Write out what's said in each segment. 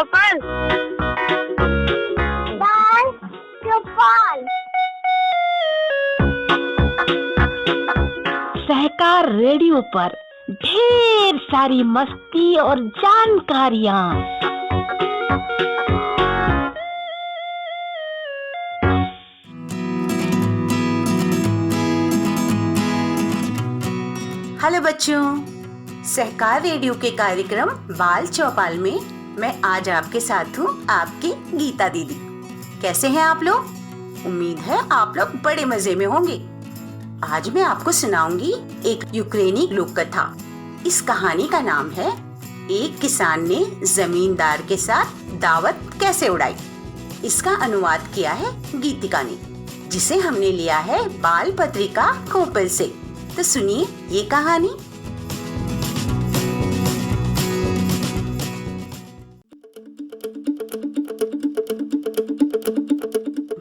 चौपाल। बाल चौपाल। सहकार रेडियो पर ढेर सारी मस्ती और जानकारियाँ। हेलो बच्चों, सहकार रेडियो के कार्यक्रम बाल चौपाल में मैं आज आपके साथ हूँ, आपकी गीता दीदी। कैसे हैं आप लोग? उम्मीद है आप लोग बड़े मजे में होंगे। आज मैं आपको सुनाऊंगी एक यूक्रेनी लोक कथा। इस कहानी का नाम है एक किसान ने जमींदार के साथ दावत कैसे उड़ाई। इसका अनुवाद किया है गीतिका ने, जिसे हमने लिया है बाल पत्रिका कोपल से। तो सुनिए ये कहानी।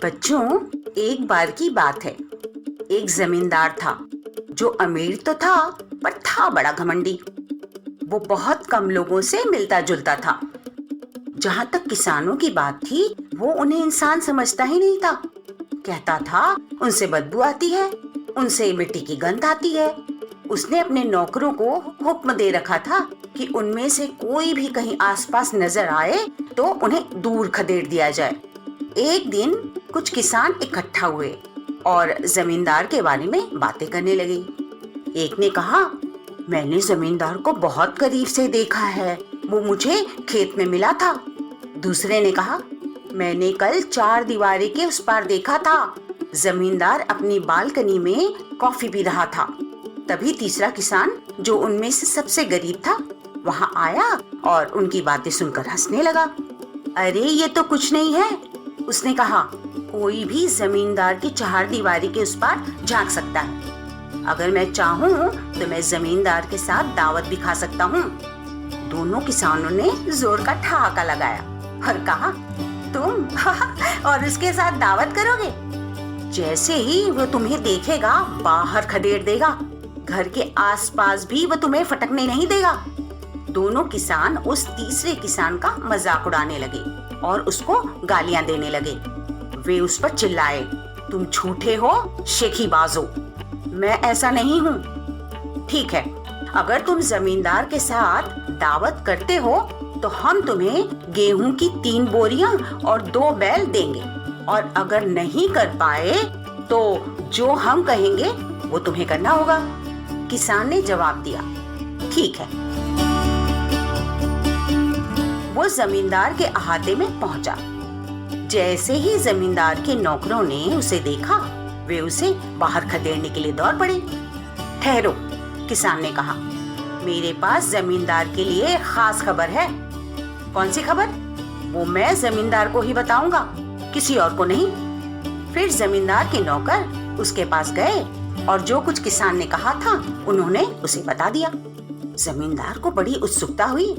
बच्चों, एक बार की बात है। एक जमींदार था जो अमीर तो था, पर था बड़ा घमंडी। वो बहुत कम लोगों से मिलता जुलता था। जहाँ तक किसानों की बात थी, वो उन्हें इंसान समझता ही नहीं था। कहता था उनसे बदबू आती है, उनसे मिट्टी की गंध आती है। उसने अपने नौकरों को हुक्म दे रखा था कि उनमें से कोई भी कहीं आसपास नजर आए तो उन्हें दूर खदेड़ दिया जाए। एक दिन कुछ किसान इकट्ठा हुए और जमींदार के बारे में बातें करने लगे। एक ने कहा, मैंने जमींदार को बहुत करीब से देखा है, वो मुझे खेत में मिला था। दूसरे ने कहा, मैंने कल 4 दीवारी के उस पार देखा था, जमींदार अपनी बालकनी में कॉफी पी रहा था। तभी तीसरा किसान, जो उनमें से सबसे गरीब था, वहाँ आया और उनकी बातें सुनकर हंसने लगा। अरे ये तो कुछ नहीं है, उसने कहा, कोई भी जमींदार की 4 दीवारी के उस पार झांक सकता है। अगर मैं चाहूँ तो मैं जमींदार के साथ दावत भी खा सकता हूँ। दोनों किसानों ने जोर का ठहाका लगाया और कहा, तुम और उसके साथ दावत करोगे? जैसे ही वो तुम्हें देखेगा बाहर खदेड़ देगा, घर के आसपास भी वो तुम्हें फटकने नहीं देगा। दोनों किसान उस तीसरे किसान का मजाक उड़ाने लगे और उसको गालियां देने लगे। वे उस पर चिल्लाए, तुम झूठे हो, शेखीबाज हो, मैं ऐसा नहीं हूँ। ठीक है, अगर तुम जमींदार के साथ दावत करते हो तो हम तुम्हें गेहूं की 3 बोरियां और 2 बैल देंगे, और अगर नहीं कर पाए तो जो हम कहेंगे वो तुम्हें करना होगा। किसान ने जवाब दिया, ठीक है। वो जमींदार के अहाते में पहुंचा। जैसे ही जमींदार के नौकरों ने उसे देखा, वे उसे बाहर खदेड़ने के लिए दौड़ पड़े। ठहरो, किसान ने कहा, मेरे पास जमींदार के लिए खास खबर है। कौन सी खबर? वो मैं जमींदार को ही बताऊंगा, किसी और को नहीं। फिर जमींदार के नौकर उसके पास गए और जो कुछ किसान ने कहा था उन्होंने उसे बता दिया। जमींदार को बड़ी उत्सुकता हुई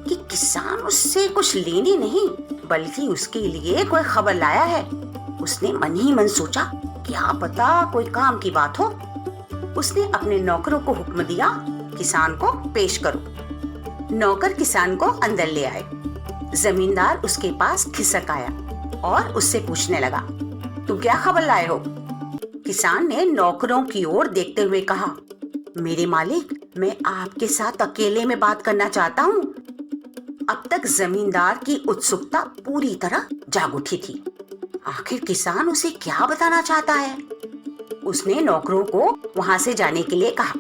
कि किसान उससे कुछ लेने नहीं बल्कि उसके लिए कोई खबर लाया है। उसने मन ही मन सोचा, क्या पता कोई काम की बात हो। उसने अपने नौकरों को हुक्म दिया, किसान को पेश करो। नौकर किसान को अंदर ले आए। जमींदार उसके पास खिसक आया और उससे पूछने लगा, तुम क्या खबर लाए हो? किसान ने नौकरों की ओर देखते हुए कहा, मेरे मालिक, मैं आपके साथ अकेले में बात करना चाहता हूँ। अब तक जमींदार की उत्सुकता पूरी तरह जाग उठी थी। आखिर किसान उसे क्या बताना चाहता है? उसने नौकरों को वहाँ से जाने के लिए कहा।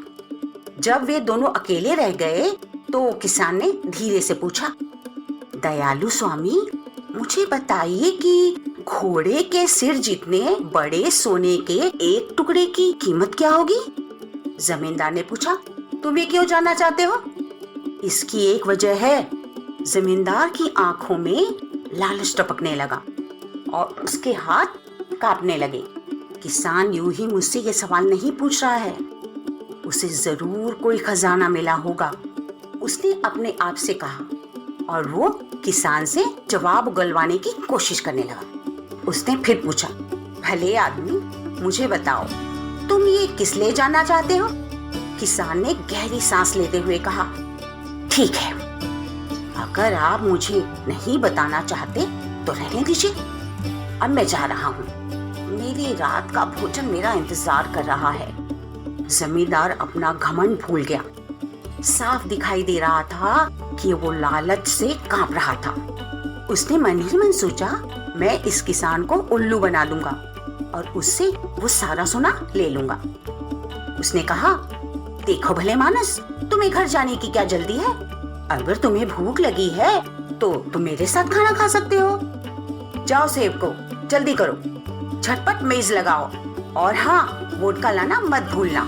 जब वे दोनों अकेले रह गए तो किसान ने धीरे से पूछा, दयालु स्वामी, मुझे बताइए कि घोड़े के सिर जितने बड़े सोने के एक टुकड़े की कीमत क्या होगी? जमींदार ने पूछा, तुम ये क्यों जानना चाहते हो? इसकी एक वजह है। जमींदार की आंखों में लालच टपकने लगा और उसके हाथ कांपने लगे। किसान यूं ही मुझसे ये सवाल नहीं पूछ रहा है, उसे जरूर कोई खजाना मिला होगा, उसने अपने आप से कहा, और वो किसान से जवाब उगलवाने की कोशिश करने लगा। उसने फिर पूछा, भले आदमी, मुझे बताओ, तुम ये किस लिए जानना चाहते हो? किसान ने गहरी सांस लेते हुए कहा, ठीक है, अगर आप मुझे नहीं बताना चाहते तो रहने दीजिए। अब मैं जा रहा हूँ, मेरी रात का भोजन मेरा इंतजार कर रहा है। जमींदार अपना घमंड भूल गया। साफ दिखाई दे रहा था कि वो लालच से कांप रहा था। उसने मन ही मन सोचा, मैं इस किसान को उल्लू बना दूंगा और उससे वो सारा सोना ले लूंगा। उसने कहा, देखो भले मानस, तुम्हें घर जाने की क्या जल्दी है? अगर तुम्हें भूख लगी है तो तुम मेरे साथ खाना खा सकते हो। जाओ सेवको, जल्दी करो, झटपट मेज लगाओ और हाँ, वोडका लाना मत भूलना।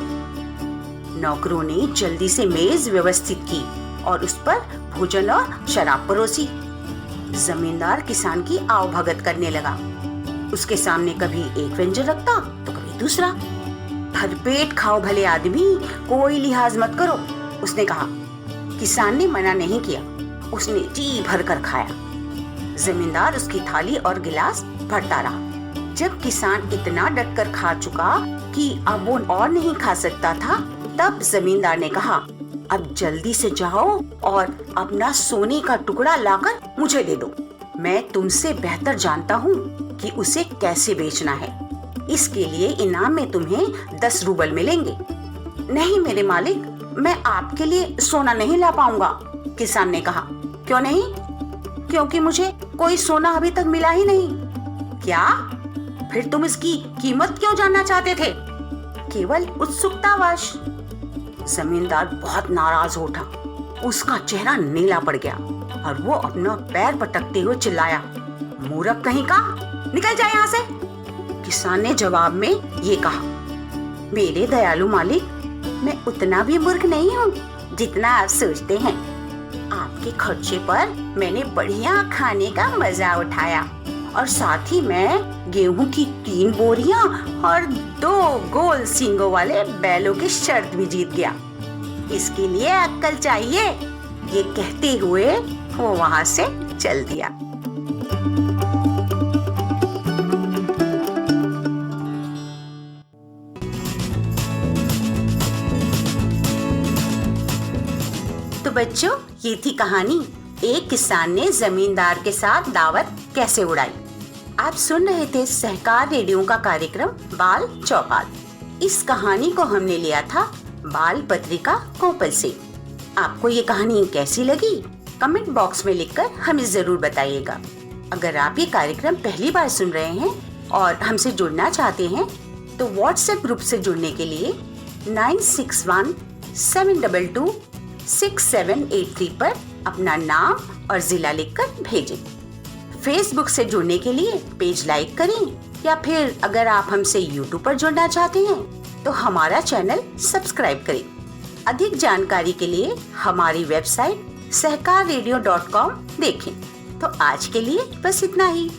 नौकरों ने जल्दी से मेज व्यवस्थित की और उस पर भोजन और शराब परोसी। जमींदार किसान की आवभगत करने लगा। उसके सामने कभी एक व्यंजन रखता तो कभी दूसरा। भरपेट खाओ भले आदमी, कोई लिहाज मत करो, उसने कहा। किसान ने मना नहीं किया, उसने जी भर कर खाया। जमींदार उसकी थाली और गिलास भरता रहा। जब किसान इतना डटकर खा चुका कि अब वो और नहीं खा सकता था, तब जमींदार ने कहा, अब जल्दी से जाओ और अपना सोने का टुकड़ा लाकर मुझे दे दो। मैं तुमसे बेहतर जानता हूँ कि उसे कैसे बेचना है। इसके लिए इनाम में तुम्हें 10 रूबल मिलेंगे। नहीं मेरे मालिक, मैं आपके लिए सोना नहीं ला पाऊंगा, किसान ने कहा। क्यों नहीं? क्योंकि मुझे कोई सोना अभी तक मिला ही नहीं। क्या? फिर तुम इसकी कीमत क्यों जानना चाहते थे? केवल उत्सुकतावश। जमींदार बहुत नाराज हो उठा। उसका चेहरा नीला पड़ गया और वो अपना पैर पटकते हुए चिल्लाया, मूर्ख कहीं का, निकल जाए यहाँ से। किसान ने जवाब में ये कहा, मेरे दयालु मालिक, मैं उतना भी मूर्ख नहीं हूँ जितना आप सोचते हैं। आपके खर्चे पर मैंने बढ़िया खाने का मजा उठाया और साथ ही मैं गेहूं की 3 बोरियां और 2 गोल सींगों वाले बैलों की शर्त भी जीत गया। इसके लिए अक्ल चाहिए। ये कहते हुए वो वहां से चल दिया। तो बच्चों, ये थी कहानी, एक किसान ने जमींदार के साथ दावत कैसे उड़ाई। आप सुन रहे थे सहकार रेडियो का कार्यक्रम बाल चौपाल। इस कहानी को हमने लिया था बाल पत्रिका कोपल से। आपको ये कहानी कैसी लगी? कमेंट बॉक्स में लिखकर हमें जरूर बताइएगा। अगर आप ये कार्यक्रम पहली बार सुन रहे हैं और हमसे जुड़ना चाहते हैं तो व्हाट्सएप ग्रुप से जुड़ने के लिए 9617226783 पर अपना नाम और जिला लिखकर भेजें। फेसबुक से जुड़ने के लिए पेज लाइक करें या फिर अगर आप हमसे यूट्यूब पर जुड़ना चाहते हैं तो हमारा चैनल सब्सक्राइब करें। अधिक जानकारी के लिए हमारी वेबसाइट सहकाररेडियो.com देखें। तो आज के लिए बस इतना ही।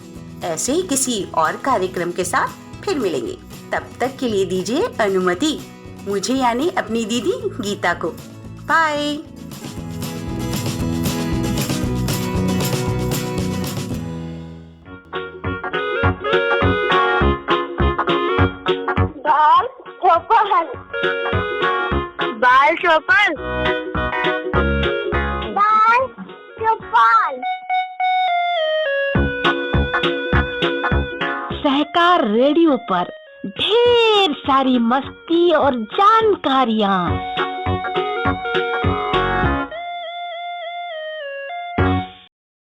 ऐसे ही किसी और कार्यक्रम के साथ फिर मिलेंगे। तब तक के लिए दीजिए अनुमति मुझे यानी अपनी दीदी गीता को। बाय। बाल चौपाल, बाल चौपाल, बाल चौपाल। सहकार रेडियो पर ढेर सारी मस्ती और जानकारियाँ।